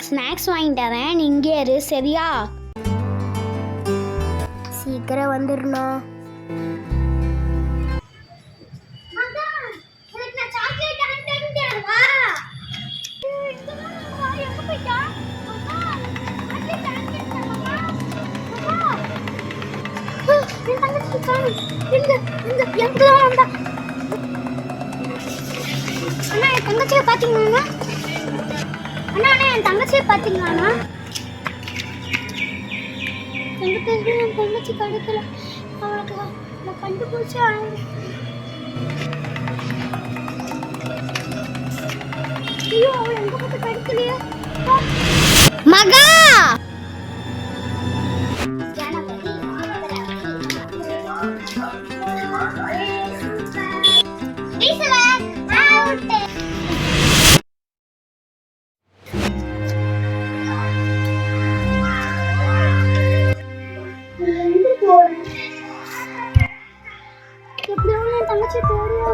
உனக்கு ஸ்நாக்ஸ் வாங்கிட்டு வரேன், நீ இங்கே இரு சரியா? சீக்கிரம் வந்துடணும். அண்ணா என் தங்கச்சியை பாத்தீங்களா? அண்ணா அண்ணா என் தங்கச்சியை பாத்தீங்களாண்ணா? என் தங்கச்சி கிடைக்கல, அவளுக்கு நான் கண்டுபிடிச்சு ஐயோ அவள் எங்க பார்த்து கிடைக்கலையே. மகா தங்கச்சி போறியா?